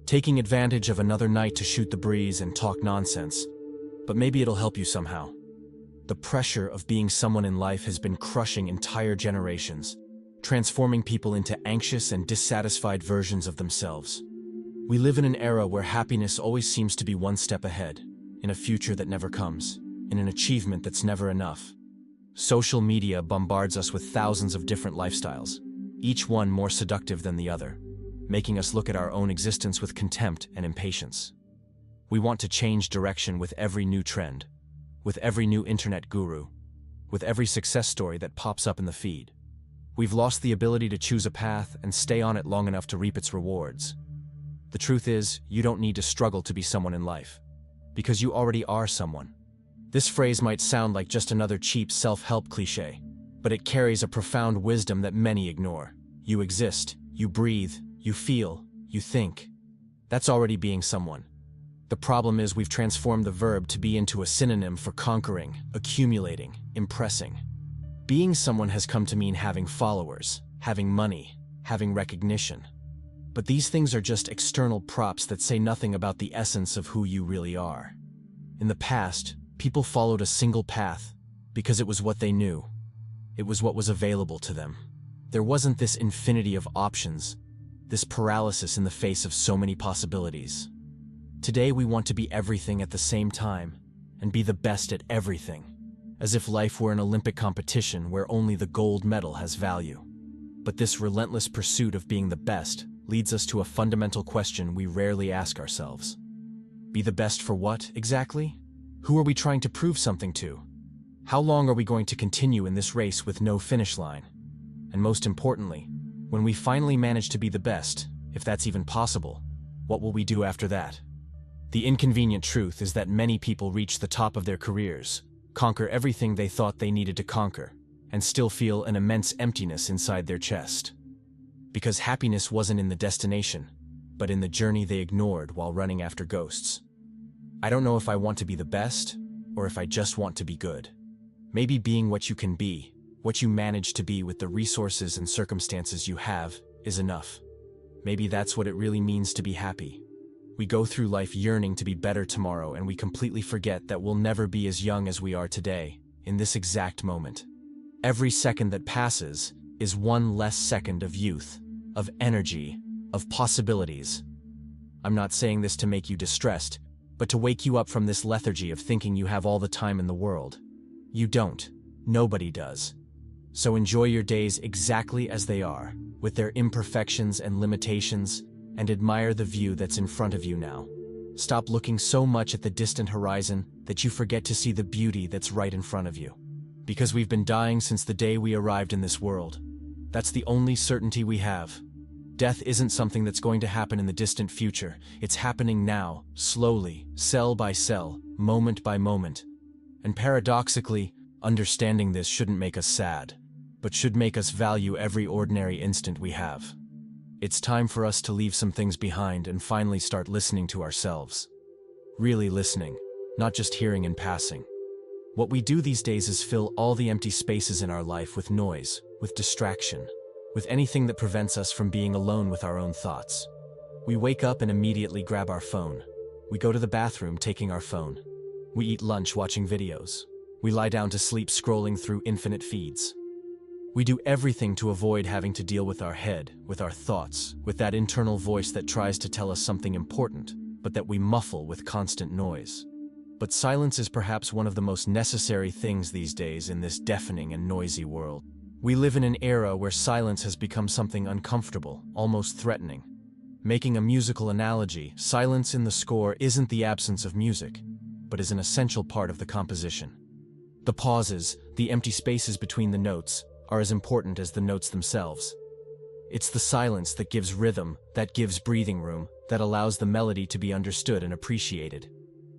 taking advantage of another night to shoot the breeze and talk nonsense. But maybe it'll help you somehow. The pressure of being someone in life has been crushing entire generations, transforming people into anxious and dissatisfied versions of themselves. We live in an era where happiness always seems to be one step ahead, in a future that never comes, in an achievement that's never enough. Social media bombards us with thousands of different lifestyles, each one more seductive than the other, making us look at our own existence with contempt and impatience. We want to change direction with every new trend, with every new internet guru, with every success story that pops up in the feed. We've lost the ability to choose a path and stay on it long enough to reap its rewards. The truth is, you don't need to struggle to be someone in life, because you already are someone. This phrase might sound like just another cheap self-help cliché, but it carries a profound wisdom that many ignore. You exist, you breathe, you feel, you think. That's already being someone. The problem is we've transformed the verb to be into a synonym for conquering, accumulating, impressing. Being someone has come to mean having followers, having money, having recognition. But these things are just external props that say nothing about the essence of who you really are. In the past, people followed a single path because it was what they knew. It was what was available to them. There wasn't this infinity of options, this paralysis in the face of so many possibilities. Today we want to be everything at the same time and be the best at everything, as if life were an Olympic competition where only the gold medal has value. But this relentless pursuit of being the best leads us to a fundamental question we rarely ask ourselves. Be the best for what, exactly? Who are we trying to prove something to? How long are we going to continue in this race with no finish line? And most importantly, when we finally manage to be the best, if that's even possible, what will we do after that? The inconvenient truth is that many people reach the top of their careers, conquer everything they thought they needed to conquer, and still feel an immense emptiness inside their chest. Because happiness wasn't in the destination, but in the journey they ignored while running after ghosts. I don't know if I want to be the best, or if I just want to be good. Maybe being what you can be, what you manage to be with the resources and circumstances you have, is enough. Maybe that's what it really means to be happy. We go through life yearning to be better tomorrow, and we completely forget that we'll never be as young as we are today, in this exact moment. Every second that passes is one less second of youth, of energy, of possibilities. I'm not saying this to make you distressed, but to wake you up from this lethargy of thinking you have all the time in the world. You don't. Nobody does. So enjoy your days exactly as they are, with their imperfections and limitations, and admire the view that's in front of you now. Stop looking so much at the distant horizon that you forget to see the beauty that's right in front of you. Because we've been dying since the day we arrived in this world. That's the only certainty we have. Death isn't something that's going to happen in the distant future. It's happening now, slowly, cell by cell, moment by moment. And paradoxically, understanding this shouldn't make us sad, but should make us value every ordinary instant we have. It's time for us to leave some things behind and finally start listening to ourselves. Really listening, not just hearing in passing. What we do these days is fill all the empty spaces in our life with noise, with distraction, with anything that prevents us from being alone with our own thoughts. We wake up and immediately grab our phone. We go to the bathroom taking our phone. We eat lunch watching videos. We lie down to sleep scrolling through infinite feeds. We do everything to avoid having to deal with our head, with our thoughts, with that internal voice that tries to tell us something important, but that we muffle with constant noise. But silence is perhaps one of the most necessary things these days in this deafening and noisy world. We live in an era where silence has become something uncomfortable, almost threatening. Making a musical analogy, silence in the score isn't the absence of music, but is an essential part of the composition. The pauses, the empty spaces between the notes, are as important as the notes themselves. It's the silence that gives rhythm, that gives breathing room, that allows the melody to be understood and appreciated.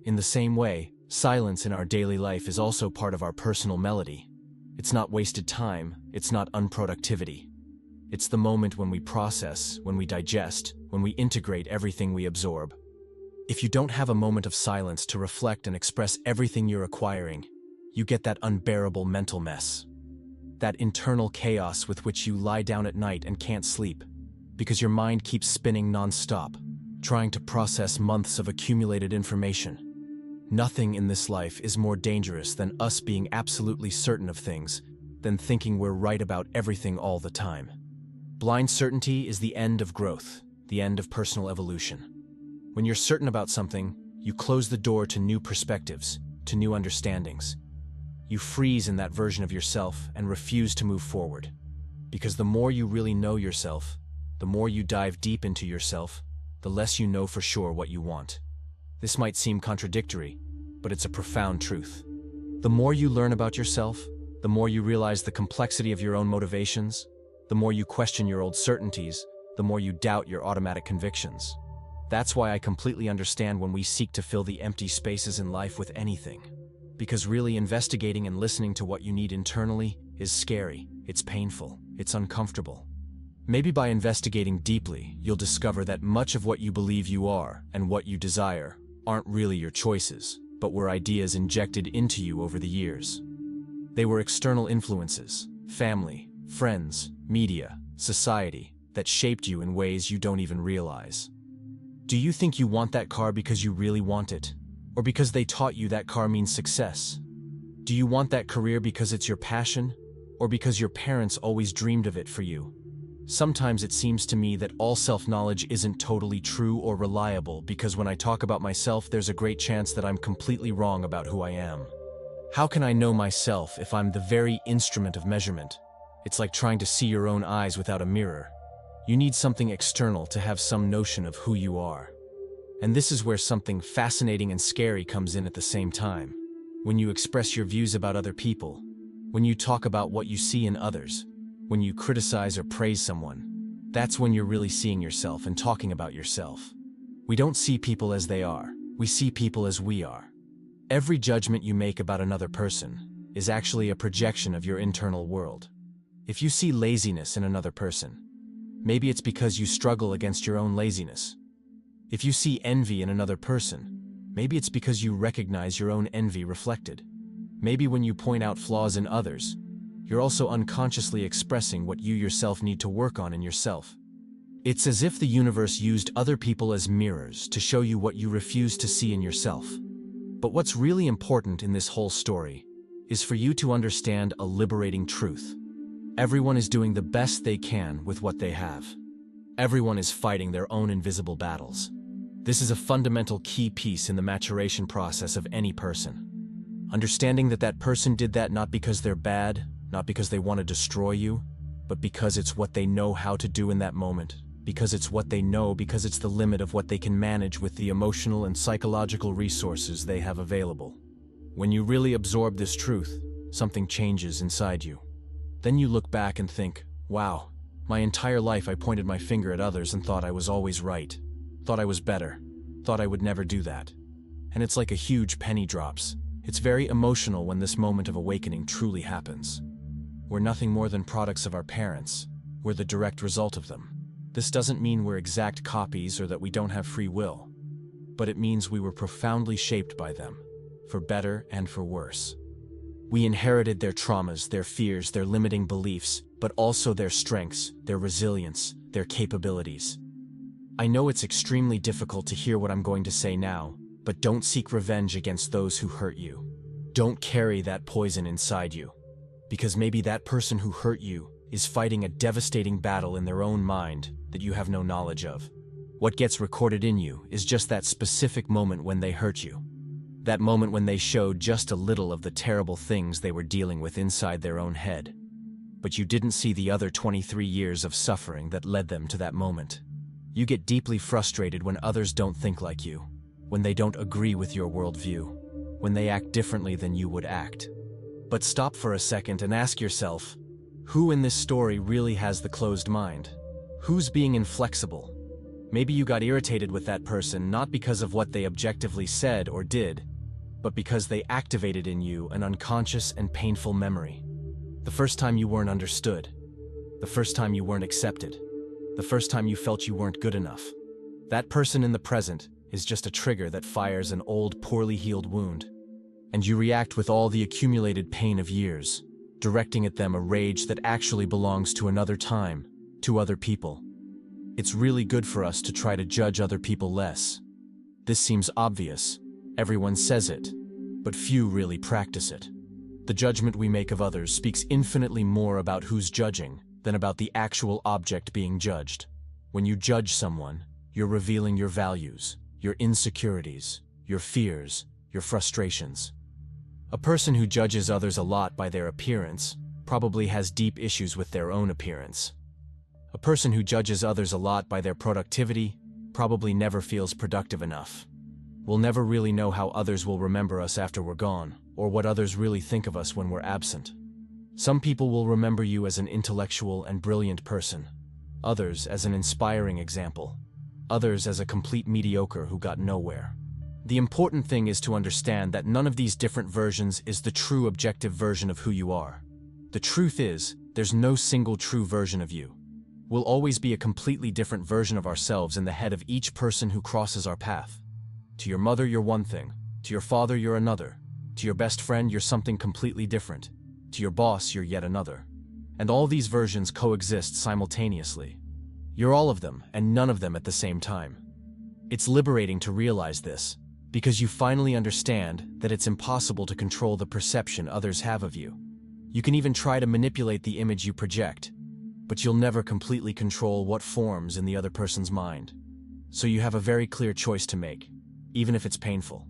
In the same way, silence in our daily life is also part of our personal melody. It's not wasted time, it's not unproductivity. It's the moment when we process, when we digest, when we integrate everything we absorb. If you don't have a moment of silence to reflect and express everything you're acquiring, you get that unbearable mental mess. That internal chaos with which you lie down at night and can't sleep, because your mind keeps spinning non-stop, trying to process months of accumulated information. Nothing in this life is more dangerous than us being absolutely certain of things, than thinking we're right about everything all the time. Blind certainty is the end of growth, the end of personal evolution. When you're certain about something, you close the door to new perspectives, to new understandings. You freeze in that version of yourself and refuse to move forward. Because the more you really know yourself, the more you dive deep into yourself, the less you know for sure what you want. This might seem contradictory, but it's a profound truth. The more you learn about yourself, the more you realize the complexity of your own motivations, the more you question your old certainties, the more you doubt your automatic convictions. That's why I completely understand when we seek to fill the empty spaces in life with anything. Because really investigating and listening to what you need internally is scary, it's painful, it's uncomfortable. Maybe by investigating deeply, you'll discover that much of what you believe you are and what you desire aren't really your choices, but were ideas injected into you over the years. They were external influences, family, friends, media, society, that shaped you in ways you don't even realize. Do you think you want that car because you really want it? Or because they taught you that car means success? Do you want that career because it's your passion? Or because your parents always dreamed of it for you? Sometimes it seems to me that all self-knowledge isn't totally true or reliable, because when I talk about myself, there's a great chance that I'm completely wrong about who I am. How can I know myself if I'm the very instrument of measurement? It's like trying to see your own eyes without a mirror. You need something external to have some notion of who you are. And this is where something fascinating and scary comes in at the same time. When you express your views about other people, when you talk about what you see in others, when you criticize or praise someone, that's when you're really seeing yourself and talking about yourself. We don't see people as they are, we see people as we are. Every judgment you make about another person is actually a projection of your internal world. If you see laziness in another person, maybe it's because you struggle against your own laziness. If you see envy in another person, maybe it's because you recognize your own envy reflected. Maybe when you point out flaws in others, you're also unconsciously expressing what you yourself need to work on in yourself. It's as if the universe used other people as mirrors to show you what you refuse to see in yourself. But what's really important in this whole story is for you to understand a liberating truth. Everyone is doing the best they can with what they have. Everyone is fighting their own invisible battles. This is a fundamental key piece in the maturation process of any person. Understanding that that person did that not because they're bad, not because they want to destroy you, but because it's what they know how to do in that moment, because it's what they know, because it's the limit of what they can manage with the emotional and psychological resources they have available. When you really absorb this truth, something changes inside you. Then you look back and think, wow, my entire life I pointed my finger at others and thought I was always right, thought I was better, thought I would never do that. And it's like a huge penny drops. It's very emotional when this moment of awakening truly happens. We're nothing more than products of our parents. We're the direct result of them. This doesn't mean we're exact copies or that we don't have free will, but it means we were profoundly shaped by them, for better and for worse. We inherited their traumas, their fears, their limiting beliefs, but also their strengths, their resilience, their capabilities. I know it's extremely difficult to hear what I'm going to say now, but don't seek revenge against those who hurt you. Don't carry that poison inside you. Because maybe that person who hurt you is fighting a devastating battle in their own mind that you have no knowledge of. What gets recorded in you is just that specific moment when they hurt you. That moment when they showed just a little of the terrible things they were dealing with inside their own head. But you didn't see the other 23 years of suffering that led them to that moment. You get deeply frustrated when others don't think like you, when they don't agree with your worldview, when they act differently than you would act. But stop for a second and ask yourself, who in this story really has the closed mind? Who's being inflexible? Maybe you got irritated with that person not because of what they objectively said or did, but because they activated in you an unconscious and painful memory. The first time you weren't understood. The first time you weren't accepted. The first time you felt you weren't good enough. That person in the present is just a trigger that fires an old, poorly healed wound. And you react with all the accumulated pain of years, directing at them a rage that actually belongs to another time, to other people. it's really good for us to try to judge other people less. This seems obvious. Everyone says it, but few really practice it. The judgment we make of others speaks infinitely more about who's judging than about the actual object being judged. When you judge someone, you're revealing your values, your insecurities, your fears, your frustrations. A person who judges others a lot by their appearance probably has deep issues with their own appearance. A person who judges others a lot by their productivity probably never feels productive enough. We'll never really know how others will remember us after we're gone, or what others really think of us when we're absent. Some people will remember you as an intellectual and brilliant person, others as an inspiring example, others as a complete mediocre who got nowhere. The important thing is to understand that none of these different versions is the true objective version of who you are. The truth is, there's no single true version of you. We'll always be a completely different version of ourselves in the head of each person who crosses our path. To your mother, you're one thing. To your father, you're another. To your best friend, you're something completely different. To your boss, you're yet another. And all these versions coexist simultaneously. You're all of them, and none of them at the same time. It's liberating to realize this, because you finally understand that it's impossible to control the perception others have of you. You can even try to manipulate the image you project, but you'll never completely control what forms in the other person's mind. So you have a very clear choice to make, even if it's painful.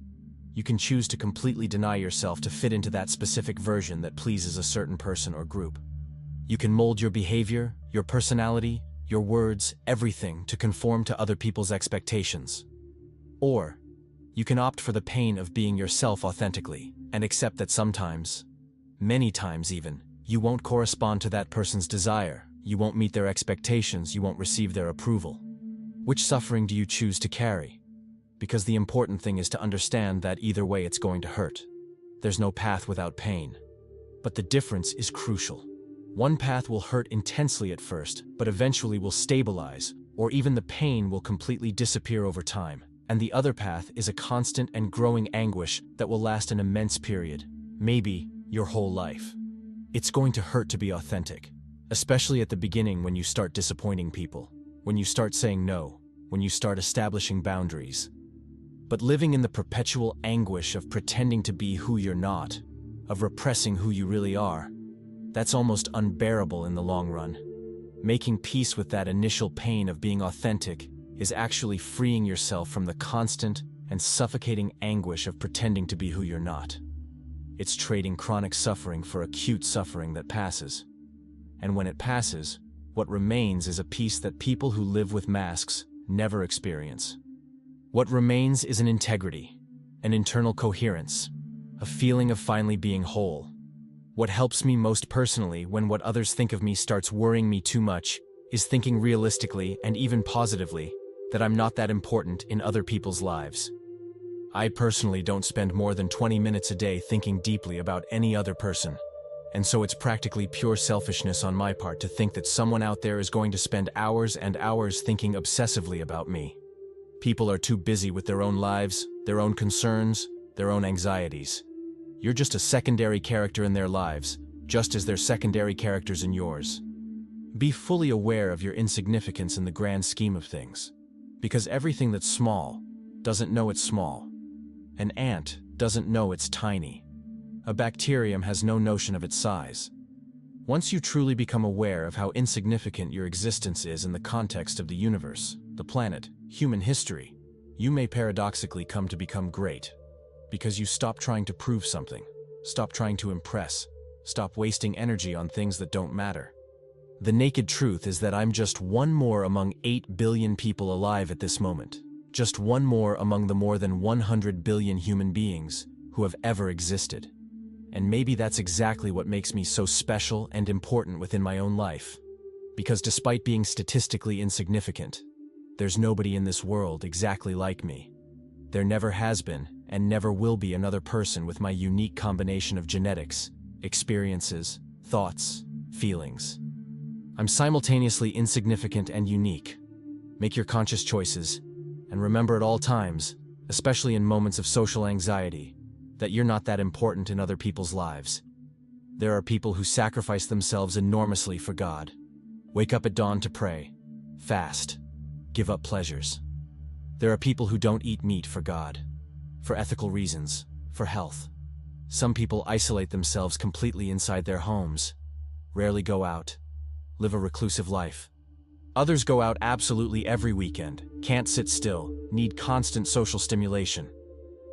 You can choose to completely deny yourself to fit into that specific version that pleases a certain person or group. You can mold your behavior, your personality, your words, everything to conform to other people's expectations. Or, you can opt for the pain of being yourself authentically and accept that sometimes, many times even, you won't correspond to that person's desire, you won't meet their expectations, you won't receive their approval. Which suffering do you choose to carry? Because the important thing is to understand that either way it's going to hurt. There's no path without pain. But the difference is crucial. One path will hurt intensely at first, but eventually will stabilize, or even the pain will completely disappear over time. And the other path is a constant and growing anguish that will last an immense period, maybe your whole life. It's going to hurt to be authentic, especially at the beginning when you start disappointing people, when you start saying no, when you start establishing boundaries. But living in the perpetual anguish of pretending to be who you're not, of repressing who you really are, that's almost unbearable in the long run. Making peace with that initial pain of being authentic is actually freeing yourself from the constant and suffocating anguish of pretending to be who you're not. It's trading chronic suffering for acute suffering that passes. And when it passes, what remains is a peace that people who live with masks never experience. What remains is an integrity, an internal coherence, a feeling of finally being whole. What helps me most personally when what others think of me starts worrying me too much is thinking realistically and even positively that I'm not that important in other people's lives. I personally don't spend more than 20 minutes a day thinking deeply about any other person, and so it's practically pure selfishness on my part to think that someone out there is going to spend hours and hours thinking obsessively about me. People are too busy with their own lives, their own concerns, their own anxieties. You're just a secondary character in their lives, just as they're secondary characters in yours. Be fully aware of your insignificance in the grand scheme of things, because everything that's small doesn't know it's small. An ant doesn't know it's tiny. A bacterium has no notion of its size. Once you truly become aware of how insignificant your existence is in the context of the universe, the planet, human history, you may paradoxically come to become great. Because you stop trying to prove something, stop trying to impress, stop wasting energy on things that don't matter. The naked truth is that I'm just one more among 8 billion people alive at this moment. Just one more among the more than 100 billion human beings who have ever existed. And maybe that's exactly what makes me so special and important within my own life. Because despite being statistically insignificant, there's nobody in this world exactly like me. There never has been and never will be another person with my unique combination of genetics, experiences, thoughts, feelings. I'm simultaneously insignificant and unique. Make your conscious choices, and remember at all times, especially in moments of social anxiety, that you're not that important in other people's lives. There are people who sacrifice themselves enormously for God. Wake up at dawn to pray, fast, give up pleasures. There are people who don't eat meat for God, for ethical reasons, for health. Some people isolate themselves completely inside their homes, rarely go out, live a reclusive life. Others go out absolutely every weekend, can't sit still, need constant social stimulation.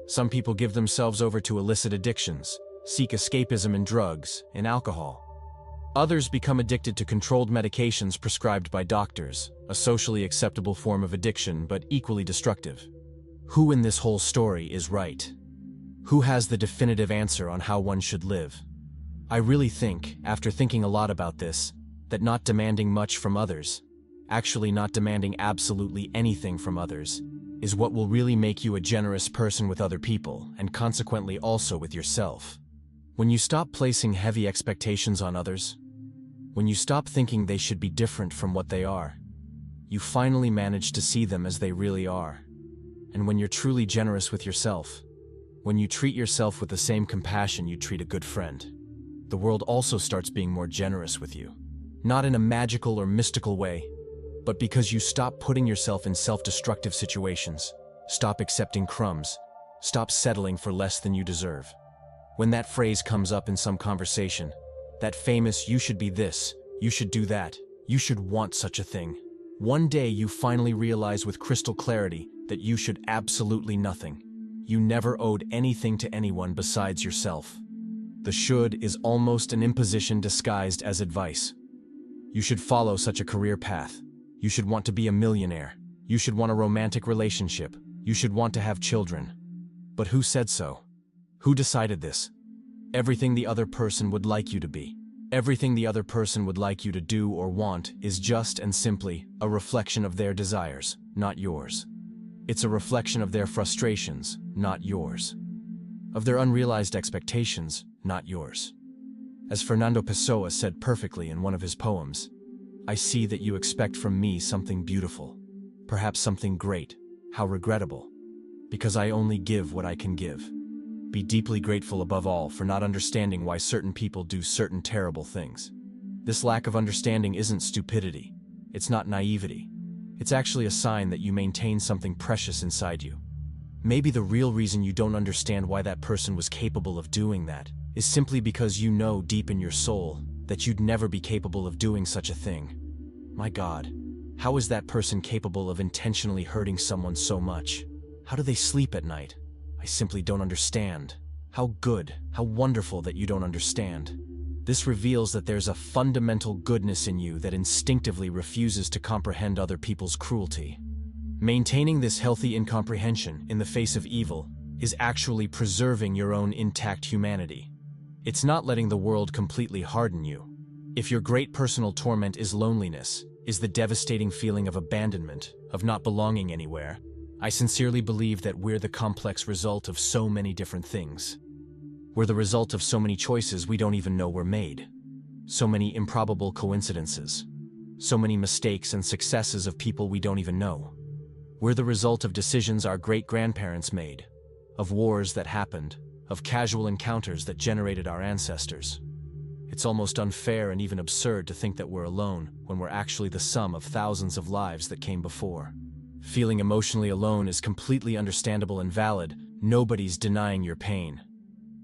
Some people give themselves over to illicit addictions, seek escapism in drugs, in alcohol. Others become addicted to controlled medications prescribed by doctors, a socially acceptable form of addiction but equally destructive. Who in this whole story is right? Who has the definitive answer on how one should live? I really think, after thinking a lot about this, that not demanding much from others, actually not demanding absolutely anything from others, is what will really make you a generous person with other people, and consequently also with yourself. When you stop placing heavy expectations on others, when you stop thinking they should be different from what they are, you finally manage to see them as they really are. And when you're truly generous with yourself, when you treat yourself with the same compassion you treat a good friend, the world also starts being more generous with you. Not in a magical or mystical way, but because you stop putting yourself in self-destructive situations, stop accepting crumbs, stop settling for less than you deserve. When that phrase comes up in some conversation, that famous "you should be this, you should do that, you should want such a thing," one day you finally realize with crystal clarity that you should absolutely nothing. You never owed anything to anyone besides yourself. The should is almost an imposition disguised as advice. You should follow such a career path. You should want to be a millionaire. You should want a romantic relationship. You should want to have children. But who said so? Who decided this? Everything the other person would like you to be, everything the other person would like you to do or want is just and simply a reflection of their desires, not yours. It's a reflection of their frustrations, not yours. Of their unrealized expectations, not yours. As Fernando Pessoa said perfectly in one of his poems, "I see that you expect from me something beautiful, perhaps something great, how regrettable, because I only give what I can give." Be deeply grateful above all for not understanding why certain people do certain terrible things. This lack of understanding isn't stupidity, it's not naivety. It's actually a sign that you maintain something precious inside you. Maybe the real reason you don't understand why that person was capable of doing that is simply because you know deep in your soul that you'd never be capable of doing such a thing. My God, how is that person capable of intentionally hurting someone so much? How do they sleep at night? I simply don't understand. How good, how wonderful that you don't understand. This reveals that there's a fundamental goodness in you that instinctively refuses to comprehend other people's cruelty. Maintaining this healthy incomprehension in the face of evil is actually preserving your own intact humanity. It's not letting the world completely harden you. If your great personal torment is loneliness, is the devastating feeling of abandonment, of not belonging anywhere, I sincerely believe that we're the complex result of so many different things. We're the result of so many choices we don't even know were made. So many improbable coincidences. So many mistakes and successes of people we don't even know. We're the result of decisions our great-grandparents made, of wars that happened, of casual encounters that generated our ancestors. It's almost unfair and even absurd to think that we're alone when we're actually the sum of thousands of lives that came before. Feeling emotionally alone is completely understandable and valid. Nobody's denying your pain.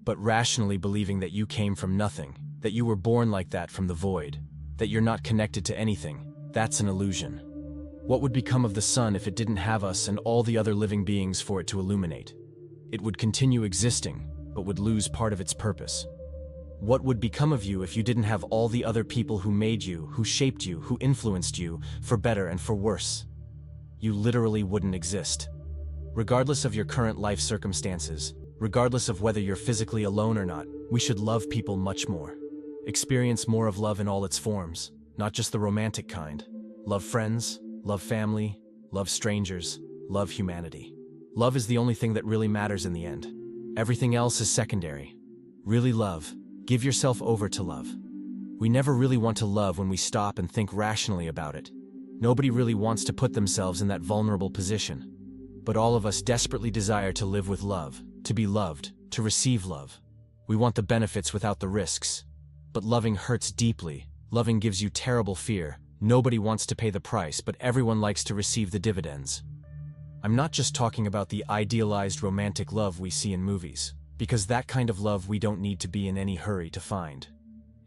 But rationally believing that you came from nothing, that you were born like that from the void, that you're not connected to anything, that's an illusion. What would become of the sun if it didn't have us and all the other living beings for it to illuminate? It would continue existing, but would lose part of its purpose. What would become of you if you didn't have all the other people who made you, who shaped you, who influenced you, for better and for worse? You literally wouldn't exist. Regardless of your current life circumstances, regardless of whether you're physically alone or not, we should love people much more. Experience more of love in all its forms, not just the romantic kind. Love friends, love family, love strangers, love humanity. Love is the only thing that really matters in the end. Everything else is secondary. Really love. Give yourself over to love. We never really want to love when we stop and think rationally about it. Nobody really wants to put themselves in that vulnerable position. But all of us desperately desire to live with love, to be loved, to receive love. We want the benefits without the risks. But loving hurts deeply. Loving gives you terrible fear, Nobody wants to pay the price, but everyone likes to receive the dividends. I'm not just talking about the idealized romantic love we see in movies, because that kind of love we don't need to be in any hurry to find.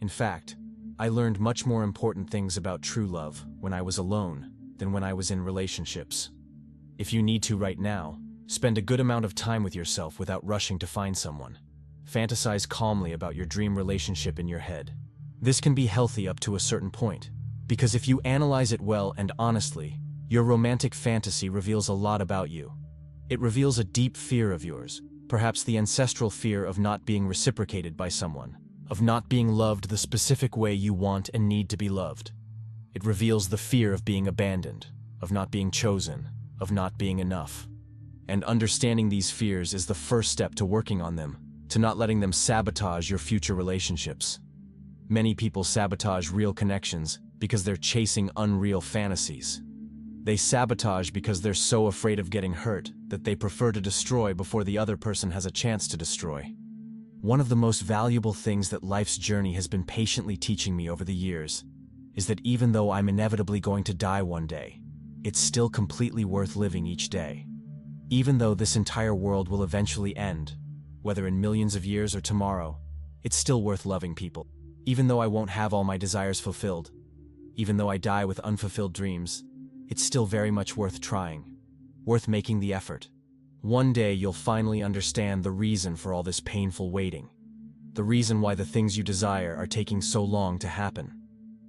In fact, I learned much more important things about true love when I was alone than when I was in relationships. If you need to right now, spend a good amount of time with yourself without rushing to find someone. Fantasize calmly about your dream relationship in your head. This can be healthy up to a certain point, because if you analyze it well and honestly, your romantic fantasy reveals a lot about you. It reveals a deep fear of yours, perhaps the ancestral fear of not being reciprocated by someone, of not being loved the specific way you want and need to be loved. It reveals the fear of being abandoned, of not being chosen, of not being enough. And understanding these fears is the first step to working on them, to not letting them sabotage your future relationships. Many people sabotage real connections because they're chasing unreal fantasies. They sabotage because they're so afraid of getting hurt that they prefer to destroy before the other person has a chance to destroy. One of the most valuable things that life's journey has been patiently teaching me over the years is that even though I'm inevitably going to die one day, it's still completely worth living each day. Even though this entire world will eventually end, whether in millions of years or tomorrow, it's still worth loving people. Even though I won't have all my desires fulfilled, even though I die with unfulfilled dreams, it's still very much worth trying, worth making the effort. One day you'll finally understand the reason for all this painful waiting, the reason why the things you desire are taking so long to happen.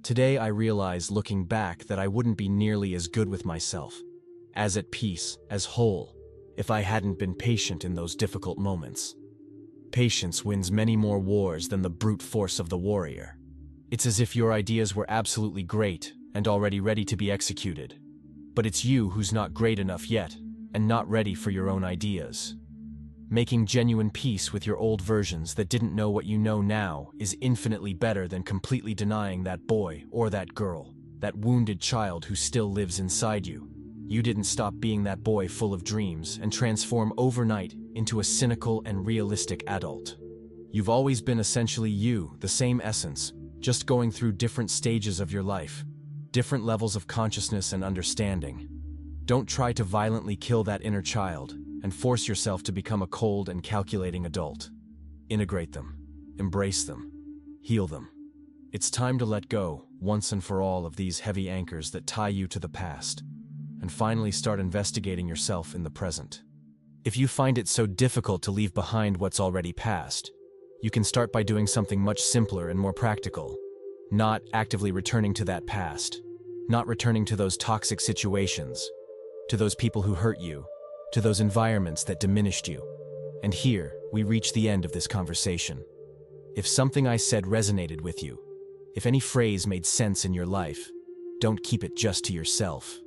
Today I realize, looking back, that I wouldn't be nearly as good with myself, as at peace, as whole, if I hadn't been patient in those difficult moments. Patience wins many more wars than the brute force of the warrior. It's as if your ideas were absolutely great and already ready to be executed. But it's you who's not great enough yet, and not ready for your own ideas. Making genuine peace with your old versions that didn't know what you know now is infinitely better than completely denying that boy or that girl, that wounded child who still lives inside you. You didn't stop being that boy full of dreams and transform overnight into a cynical and realistic adult. You've always been essentially you, the same essence, just going through different stages of your life, different levels of consciousness and understanding. Don't try to violently kill that inner child and force yourself to become a cold and calculating adult. Integrate them, embrace them, heal them. It's time to let go, once and for all, of these heavy anchors that tie you to the past, and finally start investigating yourself in the present. If you find it so difficult to leave behind what's already past, you can start by doing something much simpler and more practical. Not actively returning to that past, not returning to those toxic situations, to those people who hurt you, to those environments that diminished you. And here, we reach the end of this conversation. If something I said resonated with you, if any phrase made sense in your life, don't keep it just to yourself.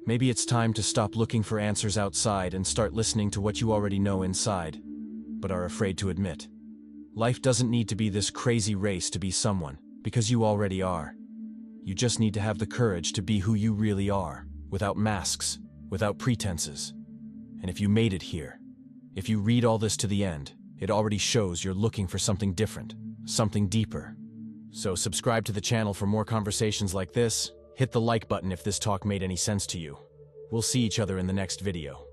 Maybe it's time to stop looking for answers outside and start listening to what you already know inside, but are afraid to admit. Life doesn't need to be this crazy race to be someone, because you already are. You just need to have the courage to be who you really are, without masks, without pretenses. And if you made it here, if you read all this to the end, it already shows you're looking for something different, something deeper. So subscribe to the channel for more conversations like this. Hit the like button if this talk made any sense to you. We'll see each other in the next video.